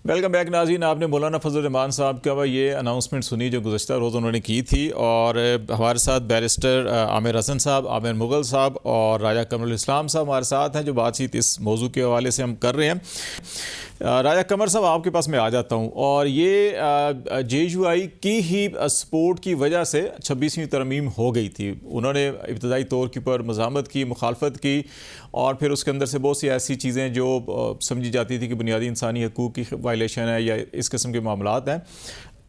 Welcome back नाज़रीन। आपने मौलाना फजल रहमान साहब का ये अनाउंसमेंट सुनी जो गुज़श्ता रोज़ उन्होंने की थी, और हमारे साथ बैरिस्टर आमिर हसन साहब, आमिर मुग़ल साहब और राजा कमरुल इस्लाम साहब हमारे साथ हैं, जो बातचीत इस मौजू के हवाले से हम कर रहे हैं। राजा कमर साहब, आपके पास मैं आ जाता हूँ, और ये JUI की ही सपोर्ट की वजह से 26वीं तरमीम हो गई थी। उन्होंने इब्तदाई तौर के ऊपर मज़ामत की, मुखालफत की, और फिर उसके अंदर से बहुत सी ऐसी चीज़ें जो समझी जाती थी कि बुनियादी इंसानी हकूक़ की वायलेशन है या इस किस्म के मामलात हैं।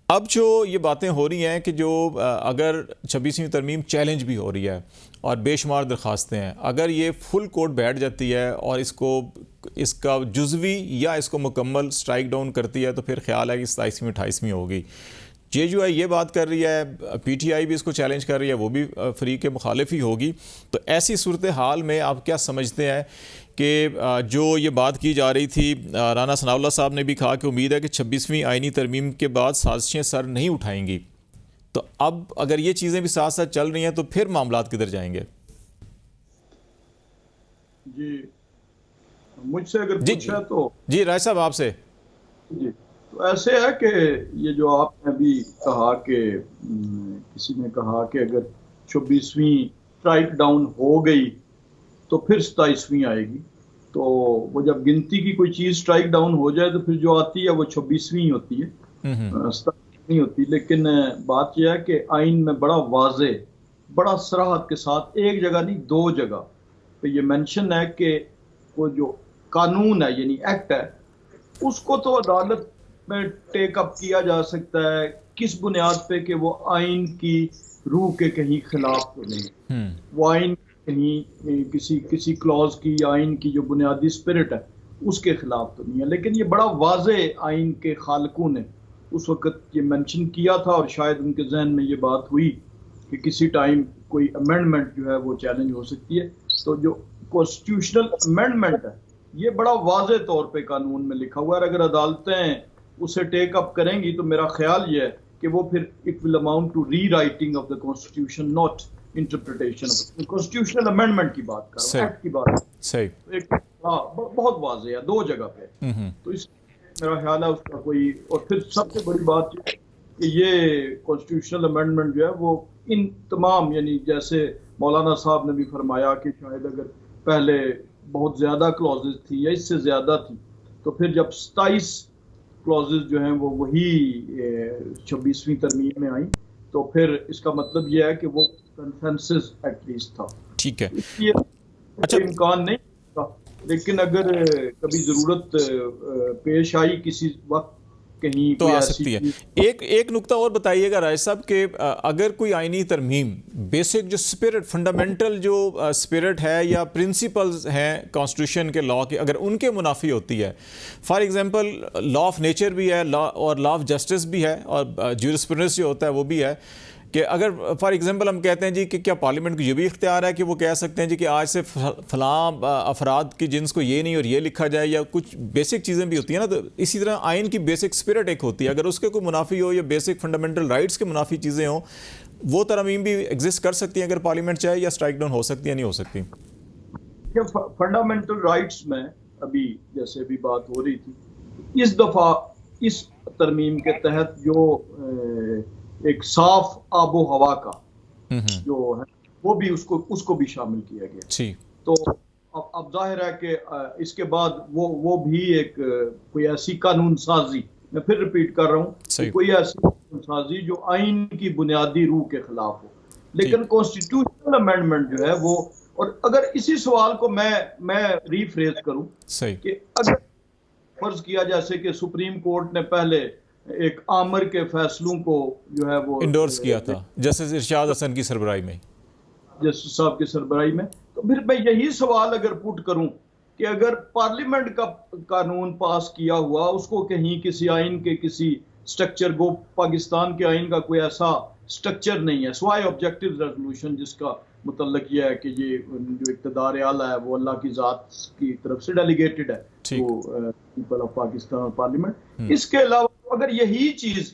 अब जो ये बातें हो रही हैं कि जो अगर 26वीं तरमीम चैलेंज भी हो रही है और बेशुमार दरख्वास्तें हैं, अगर ये फुल कोर्ट बैठ जाती है और इसका जुज़वी या इसको मुकम्मल स्ट्राइक डाउन करती है, तो फिर ख्याल है कि 27वीं 28वीं होगी। JUI ये बात कर रही है, PTI भी इसको चैलेंज कर रही है, वो भी फ्री के मुखालिफ ही होगी। तो ऐसी सूरत हाल में आप क्या समझते हैं कि जो ये बात की जा रही थी, राना सनाउल्लाह साहब ने भी कहा कि उम्मीद है कि 26वीं आईनी तरमीम के बाद साजिशें सर नहीं उठाएंगी। तो अब अगर ये चीज़ें भी साथ साथ चल रही हैं तो फिर मामलात किधर जाएंगे? जी, मुझसे अगर पूछा तो जी राय साहब आपसे। जी, तो ऐसे है कि ये जो आपने अभी कहा कि किसी ने कहा कि अगर 26वीं स्ट्राइक डाउन हो गई तो फिर 27वीं आएगी। तो वो जब गिनती की कोई चीज़ स्ट्राइक डाउन हो जाए तो फिर जो आती है वो 26वीं होती है, 27वीं होती है। लेकिन बात यह है कि आइन में बड़ा वाज़े, बड़ा सराहत के साथ, एक जगह नहीं दो जगह तो ये मेंशन है कि वो जो कानून है यानी एक्ट है, उसको तो अदालत में टेक अप किया जा सकता है किस बुनियाद पे कि वो आइन की रूह के कहीं खिलाफ तो नहीं, वो आइन कहीं किसी क्लॉज की, आइन की जो बुनियादी स्पिरिट है उसके खिलाफ तो नहीं है। लेकिन ये बड़ा वाज़े आइन के खालकों ने उस वक्त ये मेंशन किया था, और शायद उनके जहन में ये बात हुई कि किसी टाइम कोई अमेंडमेंट जो है वो चैलेंज हो सकती है। तो जो कॉन्स्टिट्यूशनल अमेंडमेंट है ये बड़ा वाज़े तौर पे कानून में लिखा हुआ है। अगर अदालतें उसे टेक अप करेंगी तो मेरा ख्याल ये है कि वो फिर it will amount to rewriting of the constitution, not interpretation of constitutional amendment की बात कर रहा हूं, एक्ट की बात। सही, एक बहुत वाज़े है दो जगह पे। तो इस मेरा ख्याल है उसका कोई, और फिर सबसे बड़ी बात कि ये कॉन्स्टिट्यूशनल अमेंडमेंट जो है वो इन तमाम, यानी जैसे मौलाना साहब ने भी फरमाया कि शायद अगर पहले बहुत ज़्यादा क्लॉजेज थी या इससे ज़्यादा थी, तो फिर जब 27 क्लॉजेज जो हैं वो वही 26वीं तरमीम में आई, तो फिर इसका मतलब यह है कि वो कंसेंसस एटलीस्ट था। ठीक है, इसलिए अच्छा इम्कान नहीं था, लेकिन अगर कभी ज़रूरत पेश आई किसी वक्त कहीं तो आ सकती है। एक नुक्ता और बताइएगा राय साहब कि अगर कोई आईनी तरमीम बेसिक जो स्पिरिट, फंडामेंटल जो स्पिरिट है या प्रिंसिपल्स हैं कॉन्स्टिट्यूशन के लॉ के, अगर उनके मुनाफी होती है, for example law of nature भी है, लॉ और लॉ ऑफ जस्टिस भी है, और ज्यूरिस्प्रूडेंस जो होता है वो भी है, कि अगर फॉर एग्जांपल हम कहते हैं जी कि क्या पार्लियामेंट को ये भी इख्तियार है कि वो कह सकते हैं जी कि आज से फलां अफराद की जिन्स को ये नहीं और ये लिखा जाए, या कुछ बेसिक चीज़ें भी होती हैं ना। तो इसी तरह आइन की बेसिक स्पिरिट एक होती है, अगर उसके कोई मुनाफी हो या बेसिक फंडामेंटल राइट्स के मुनाफी चीज़ें हों, वो तरमीम भी एग्जिस्ट कर सकती हैं अगर पार्लियामेंट चाहे, या स्ट्राइक डाउन हो सकती है, नहीं हो सकती? फंडामेंटल राइट्स में अभी जैसे अभी बात हो रही थी, इस दफ़ा इस तरमीम के तहत जो एक साफ आबो हवा का जो है वो भी उसको भी शामिल किया गया। तो अब जाहिर है कि इसके बाद वो भी एक कोई ऐसी कानून साजी, मैं फिर रिपीट कर रहा हूँ, कोई ऐसी कानून साजी जो आइन की बुनियादी रूह के खिलाफ हो। लेकिन कॉन्स्टिट्यूशनल अमेंडमेंट जो है वो, और अगर इसी सवाल को मैं रीफ्रेज करूं कि अगर फर्ज किया जैसे कि सुप्रीम कोर्ट ने पहले एक आमर के फैसलों को जो है वो इंडोर्स किया था जस्टिस इरशाद हसन की सरबराही में, जस्टिस साहब की सरबराही में, तो फिर मैं यही सवाल अगर पुट करूं कि अगर पार्लियामेंट का कानून पास किया हुआ उसको कहीं किसी आइन के किसी स्ट्रक्चर को, पाकिस्तान के आइन का कोई ऐसा स्ट्रक्चर नहीं है स्वाय ऑब्जेक्टिव रेजोल्यूशन जिसका मतलब यह है कि ये जो इक़्तिदार आला है वो अल्लाह की ज़ात की तरफ से डेलीगेटेड है तो पीपल ऑफ पाकिस्तान और पार्लियामेंट। इसके अलावा अगर यही चीज़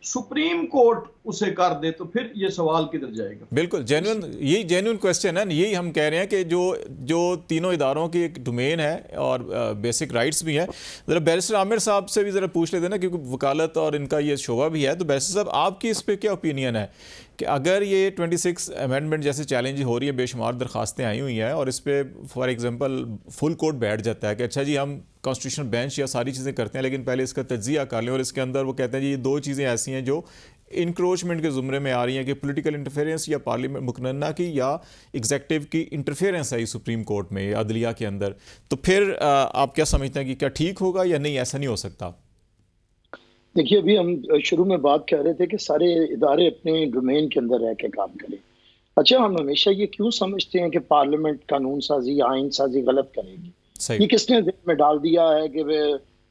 सुप्रीम कोर्ट उसे कर दे, तो फिर ये सवाल किधर जाएगा? बिल्कुल जेन्युइन, यही जेन्युइन क्वेश्चन है, यही हम कह रहे हैं कि जो तीनों इदारों की एक डोमेन है और बेसिक राइट्स भी हैं। ज़रा बैरिस्टर आमिर साहब से भी ज़रा पूछ लेते ना, क्योंकि वकालत और इनका ये शोबा भी है। तो बैरिस्टर साहब, आपकी इस पर क्या ओपिनियन है कि अगर ये 26 अमेंडमेंट जैसे चैलेंज हो रही है, बेशुमार दरखास्तें आई हुई हैं और इस पर फॉर एग्जांपल फुल कोर्ट बैठ जाता है कि अच्छा जी हम कॉन्स्टिट्यूशनल बेंच या सारी चीज़ें करते हैं, लेकिन पहले इसका तज्जिया कर लें, और इसके अंदर वो कहते हैं जी ये दो चीज़ें ऐसी हैं जो इंक्रोचमेंट के ज़ुमरे में आ रही हैं कि पॉलिटिकल इंटरफेरेंस या पार्लियामेंट मुकन्ना की या एग्जेक्टिव की इंटरफेरेंस है सुप्रीम कोर्ट में या अदलिया के अंदर, तो फिर आप क्या समझते हैं कि क्या ठीक होगा या नहीं, ऐसा नहीं हो सकता? देखिए, अभी हम शुरू में बात कर रहे थे कि सारे इदारे अपने डोमेन के अंदर रह के काम करें। अच्छा, हम हमेशा ये क्यों समझते हैं कि पार्लियामेंट कानून साजी या आइन साजी गलत करेगी? ये किसने ज़हन में डाल दिया है कि वे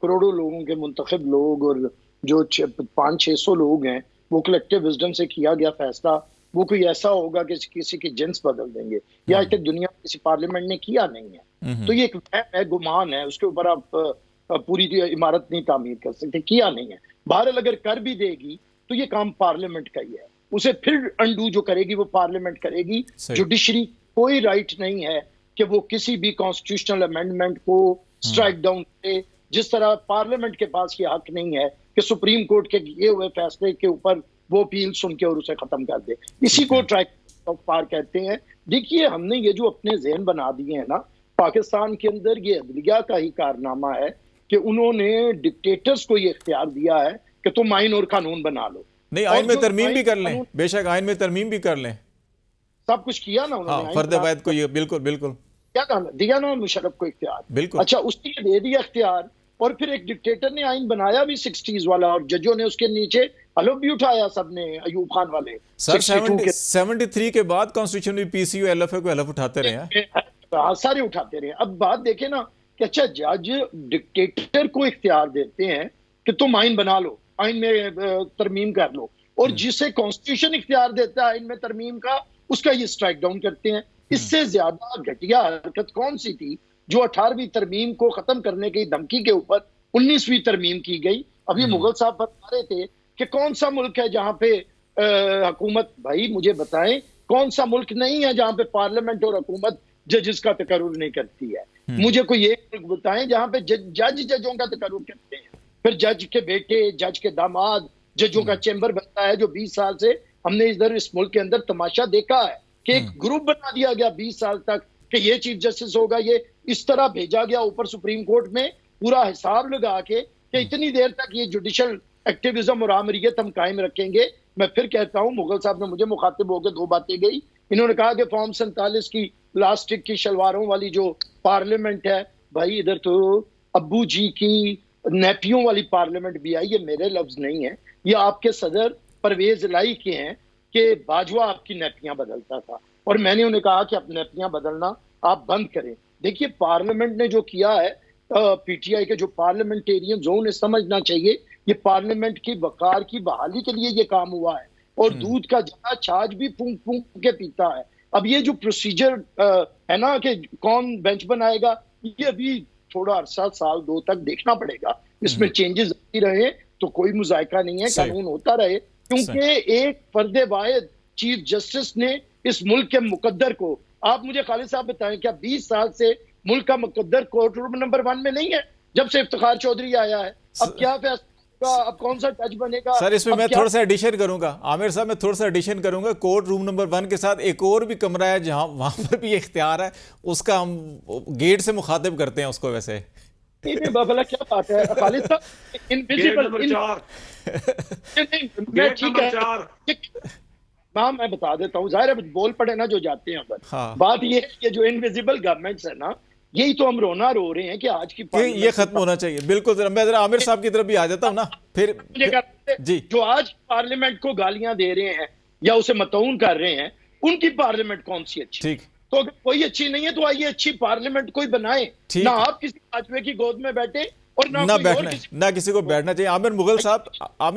करोड़ों लोगों के मुंतखब लोग और जो 500-600 लोग हैं, वो कलेक्टिव विजडम से किया गया फैसला वो कोई ऐसा होगा कि किसी की जिन्स बदल देंगे? या आज तक दुनिया में किसी पार्लियामेंट ने किया नहीं है। तो ये एक वहम है, गुमान है, उसके ऊपर आप पूरी इमारत नहीं तामीर कर सकते, किया नहीं है। बहरहाल अगर कर भी देगी तो ये काम पार्लियामेंट का ही है, उसे फिर अंडू जो करेगी वो पार्लियामेंट करेगी। जुडिशरी कोई राइट नहीं है कि वो किसी भी कॉन्स्टिट्यूशनल अमेंडमेंट को स्ट्राइक डाउन करे, जिस तरह पार्लियामेंट के पास ये हक नहीं है कि सुप्रीम कोर्ट के किए हुए फैसले के ऊपर वो अपील सुन के और उसे खत्म कर दे। इसी को ट्राइक ऑफ पार कहते हैं। देखिए, हमने ये जो अपने ज़हन बना दिए हैं ना, पाकिस्तान के अंदर ये अदलिया का ही कारनामा है कि उन्होंने डिक्टेटर्स को ये इख्तियार दिया है कि तुम आइन और कानून बना लो। नहीं, आइन में तरमीम भी कर लें, बेशक आइन में तरमीम भी कर लें, सब कुछ किया ना उन्होंने। हाँ, फर्द वाहिद को ये बिल्कुल बिल्कुल क्या कहना दिया ना मुशर्रफ को इख्तियार, बिल्कुल। अच्छा, उसने दे दिया इख्तियार, और फिर एक डिक्टेटर ने आइन बनाया भी 60s वाला, और जजों ने उसके नीचे हलफ भी उठाया, सबने, अयूब खान वाले। सर 73 के बाद कॉन्स्टिट्यूशन भी पीसीयू एलएफए को हलफ उठाते रहे हैं, सारे उठाते रहे। अब बात देखे ना कि अच्छा, जज डिक्टेटर को इख्तियार देते हैं कि तुम आइन बना लो, आइन में तरमीम कर लो, और जिसे कॉन्स्टिट्यूशन इख्तियार देता है आइन में तरमीम का, उसका ये स्ट्राइक डाउन करते हैं। इससे ज्यादा घटिया हरकत कौन सी थी जो 18वीं तरमीम को खत्म करने की धमकी के ऊपर 19वीं तरमीम की गई? अभी मुगल साहब बता रहे थे कि कौन सा मुल्क है जहां पे हुकूमत, भाई मुझे बताएं, कौन सा मुल्क नहीं है जहां पे पार्लियामेंट और हुकूमत जजेस का तकर्रुर नहीं करती है? मुझे कोई एक मुल्क बताएं जहां पे जज जजों का तकर्रुर करते हैं, फिर जज के बेटे, जज के दामाद, जजों का चैम्बर बनता है। जो 20 साल से हमने इधर इस मुल्क के अंदर तमाशा देखा है कि एक ग्रुप बना दिया गया 20 साल तक कि ये चीफ जस्टिस होगा, ये इस तरह भेजा गया ऊपर सुप्रीम कोर्ट में, पूरा हिसाब लगा के कि इतनी देर तक ये जुडिशल एक्टिविज्म और आमरीत हम कायम रखेंगे। मैं फिर कहता हूं, मुगल साहब ने मुझे मुखातिब होकर 2 बातें गई। इन्होंने कहा कि फॉर्म 47 की प्लास्टिक की शलवारों वाली जो पार्लियामेंट है, भाई इधर तो अब्बू जी की नेपियों वाली पार्लियामेंट भी आई। ये मेरे लफ्ज नहीं है, ये आपके सदर परवेज लाई के हैं कि बाजवा आपकी नेपियां बदलता था, और मैंने उन्हें कहा कि आप नेपियां बदलना आप बंद करें। देखिए, पार्लियामेंट ने जो किया है, पीटीआई के जो पार्लियामेंटेरियन जोन है, समझना चाहिए ये पार्लियामेंट की वकार की बहाली के लिए ये काम हुआ है। और दूध का जहां छाछ भी फूंक फूंक के पीता है। अब ये जो प्रोसीजर है ना कि कौन बेंच बनाएगा, ये अभी थोड़ा अरसा, 1-2 तक देखना पड़ेगा। इसमें चेंजेस आती रहे तो कोई मुजायका नहीं है, कानून होता रहे, क्योंकि एक फर्दे वाहिद चीफ जस्टिस ने इस मुल्क के मुकद्दर को, आप मुझे खालिद साहब बताएं, क्या 20 साल से मुल्क का मुकद्दर कोर्ट रूम नंबर 1 में नहीं है जब से इफ्तिखार चौधरी आया है? अब क्या फैसला, अब कौन सा जज बनेगा? सर, इसमें मैं थोड़ा सा एडिशन करूंगा, आमिर साहब, मैं थोड़ा सा एडिशन करूंगा। कोर्ट रूम नंबर 1 के साथ एक और भी कमरा है जहां वहां पर भी इख्तियार है, उसका हम गेट से मुखातिब करते हैं उसको। वैसे नहीं बाबला, क्या बात है खालिद साहब, इनविजिबल मैं बता देता हूँ, जाहिर है बोल पड़े ना जो जाते हैं। हाँ। बात ये है कि जो इनविजिबल गवर्नमेंट्स है ना, यही तो हम रोना रो रहे हैं कि आज की ये खत्म होना चाहिए। बिल्कुल, मैं जरा आमिर साहब की तरफ भी आ जाता हूँ ना फिर जी। जो आज पार्लियामेंट को गालियां दे रहे हैं या उसे मतऊन कर रहे हैं, उनकी पार्लियामेंट कौन सी अच्छी? ठीक, तो अगर कोई अच्छी नहीं है तो आइए अच्छी पार्लियामेंट कोई बनाए ना। आप किसी बाजवे की गोद में बैठे और ना ना कोई और बैठना, ना किसी को बैठना चाहिए। आमिर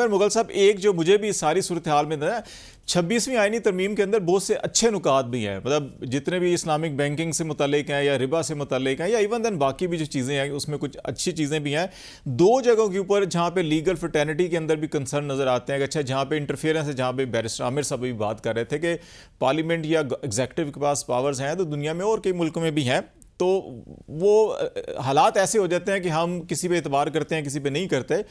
मुगल साहब, एक जो मुझे भी सारी सूरत हाल में ना, 26वीं आईनी तरमीम के अंदर बहुत से अच्छे नुकात भी हैं, मतलब जितने भी इस्लामिक बैंकिंग से मुतल्लिक हैं या रिबा से मुतल्लिक हैं या इवन देन बाकी भी जो चीज़ें हैं उसमें कुछ अच्छी चीज़ें भी हैं। दो जगहों के ऊपर जहाँ पे लीगल फ्रेटर्निटी के अंदर भी कंसर्न नज़र आते हैं कि अच्छा जहाँ पे इंटरफेरेंस है, जहाँ पे बैरिस्टर आमिर साहब भी बात कर रहे थे कि पार्लियामेंट या एग्जेक्टिव के पास पावर्स हैं तो दुनिया में और कई मुल्कों में भी हैं, तो वो हालात ऐसे हो जाते हैं कि हम किसी पे एतबार करते हैं, किसी पे नहीं करते।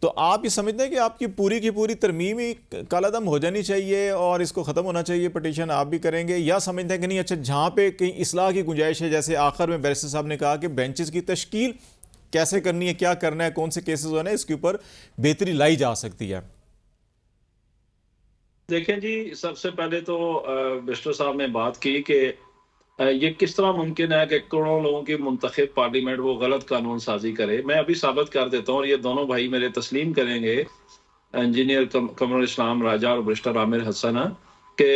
तो आप ये समझते हैं कि आपकी पूरी की पूरी तरमीम ही कालादम हो जानी चाहिए और इसको ख़त्म होना चाहिए, पटिशन आप भी करेंगे, या समझते हैं कि नहीं अच्छा जहाँ पे कहीं इस्लाह की गुंजाइश है, जैसे आखिर में बैरिस्टर साहब ने कहा कि बेंचेस की तश्कील कैसे करनी है, क्या करना है, कौन से केसेस होने हैं, इसके ऊपर बेहतरी लाई जा सकती है? देखें जी, सबसे पहले तो बैरिस्टर साहब ने बात की कि ये किस तरह मुमकिन है कि करोड़ों लोगों की मुंतखब पार्लियामेंट वो गलत कानून साजी करे। मैं अभी साबित कर देता हूँ और ये दोनों भाई मेरे तस्लीम करेंगे, इंजीनियर कमरुल इस्लाम राजा और बैरिस्टर आमिर हसन, कि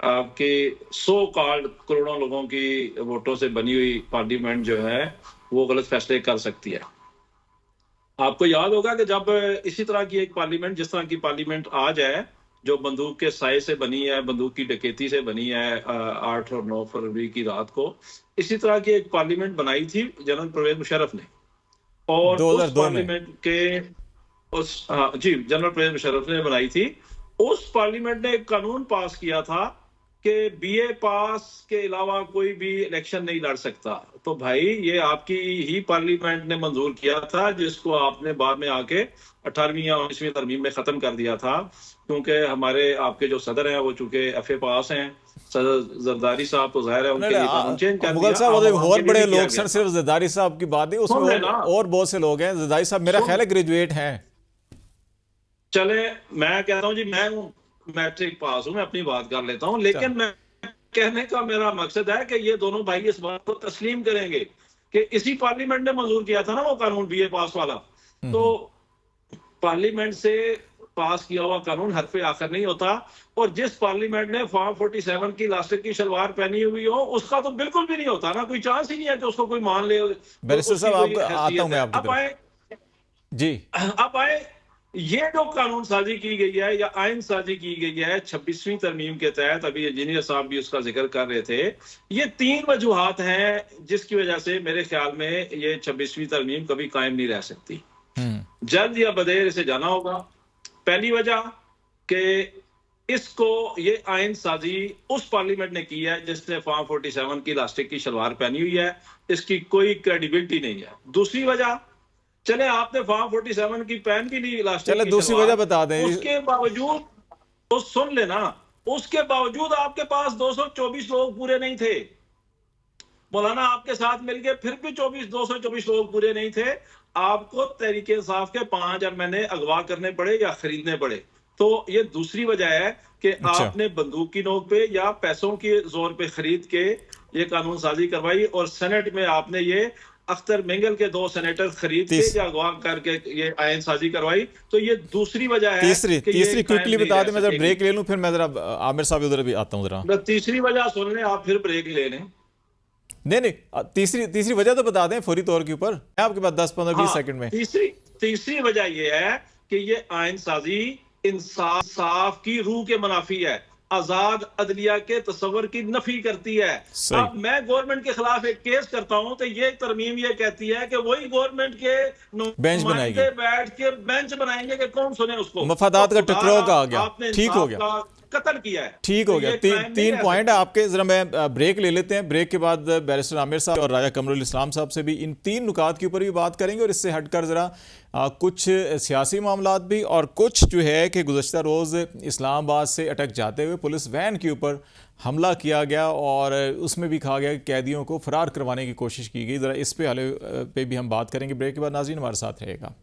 आपकी 100 कॉल्ड करोड़ों लोगों की वोटों से बनी हुई पार्लियामेंट जो है वो गलत फैसले कर सकती है। आपको याद होगा कि जब इसी तरह की एक पार्लियामेंट, जिस तरह की पार्लियामेंट आज है जो बंदूक के साए से बनी है, बंदूक की डकैती से बनी है, 8 और 9 फरवरी की रात को इसी तरह की एक पार्लियामेंट बनाई थी जनरल परवेज मुशर्रफ ने। और उस 2002 में पार्लियामेंट के जी जनरल परवेज मुशर्रफ ने बनाई थी। उस पार्लियामेंट ने एक कानून पास किया था कि बीए पास के अलावा कोई भी इलेक्शन नहीं लड़ सकता। तो भाई ये आपकी ही पार्लियामेंट ने मंजूर किया था, जिसको आपने बाद में आके 18वीं या 19वीं तरमीम में खत्म कर दिया था, क्योंकि हमारे आपके जो सदर हैं वो चूंकि FA पास हैं, सदर जरदारी साहब, तो जाहिर है उनके लिए कानून चेंज कर मुगल दिया। साहब आम और के लिए बड़े भी किया लोग गया सर, था। सिर्फ जरदारी साहब की बात नहीं, उसमें सुन लेना। और बहुत से लोग हैं। जरदारी साहब मेरा ख्याल है ग्रेजुएट हैं। चले, मैं कहता हूँ जी, मैं मैट्रिक पास हूँ, मैं अपनी बात कर लेता हूँ, लेकिन मैं कहने का मेरा मकसद है कि ये दोनों भाई इस बात को तस्लीम करेंगे कि इसी पार्लियामेंट ने मंजूर किया था ना वो कानून बीए पास वाला। तो पार्लियामेंट से पास किया हुआ कानून हरफे आखिर नहीं होता, और जिस पार्लियामेंट ने फॉर्म 47 की इलास्टिक की शलवार पहनी हुई हो उसका तो बिल्कुल भी नहीं होता ना, कोई चांस ही नहीं है कि उसको कोई मान ले। बैरिस्टर साहब आता हूं मैं आपकी तरफ। जी, अब आए ये जो कानून साजी की गई है या आइन साजी की गई है 26वीं तरमीम के तहत, अभी इंजीनियर साहब भी उसका जिक्र कर रहे थे, ये 3 वजूहात हैं जिसकी वजह से मेरे ख्याल में ये 26वीं तरमीम कभी कायम नहीं रह सकती। जल्द या बदेर इसे जाना होगा। पहली वजह कि इसको ये आइन साजी उस पार्लियामेंट ने की है जिसने फॉर्म 47 की इलास्टिक की शलवार पहनी हुई है, इसकी कोई क्रेडिबिलिटी नहीं है। दूसरी वजह, चले आपने फॉर्म 47 की पहन भी ली इलास्टिक, चले दूसरी वजह बता दें। उसके बावजूद तो सुन लेना, उसके बावजूद आपके पास 224 लोग पूरे नहीं थे। मौलाना आपके साथ मिलके फिर भी 224 लोग पूरे नहीं थे। आपको तहरीक इंसाफ के 5 एमएनए अगवा करने पड़े या खरीदने पड़े। तो ये दूसरी वजह है कि आपने बंदूक की नोक पे या पैसों के जोर पे खरीद के ये कानून साजी करवाई, और सेनेट में आपने ये अख्तर मिंगल के 2 सेनेटर खरीद के या अगवा करके ये आयन साजी करवाई। तो ये दूसरी वजह है। तीसरी क्विकली बता दें, मैं जरा ब्रेक ले लूं, फिर मैं जरा आमिर साहब उधर भी आता हूं जरा। तीसरी वजह सुन लें आप, फिर ब्रेक ले लें। नहीं, तीसरी वजह तो बता दें फौरी तौर के ऊपर, आपके पास 10-15-20 सेकंड में। तीसरी वजह यह है कि ये आयन साजी इंसाफ की रूह के मुनाफी है, आजाद अदलिया के तस्वर की नफी करती है। अब मैं गवर्नमेंट के खिलाफ एक केस करता हूं तो ये तरमीम ये कहती है कि वही गवर्नमेंट के बेंच बनाएंगे, बैठ के बेंच बनाएंगे कि कौन सुने उसको। मफादात का टकराव का आ गया, ठीक हो गया, कत्ल किया है, ठीक हो गया। 3 पॉइंट है आपके। जरा मैं ब्रेक ले लेते हैं, ब्रेक के बाद बैरिस्टर आमिर साहब और राजा कमरुल इस्लाम साहब से भी इन 3 नुकात के ऊपर भी बात करेंगे, और इससे हटकर जरा कुछ सियासी मामलात भी, और कुछ जो है कि गुज़श्ता रोज़ इस्लामाबाद से अटक जाते हुए पुलिस वैन के ऊपर हमला किया गया और उसमें भी कहा गया कि कैदियों को फरार करवाने की कोशिश की गई। ज़रा इस पे हले पे भी हम बात करेंगे। ब्रेक के बाद नाज़रीन हमारे साथ रहेगा।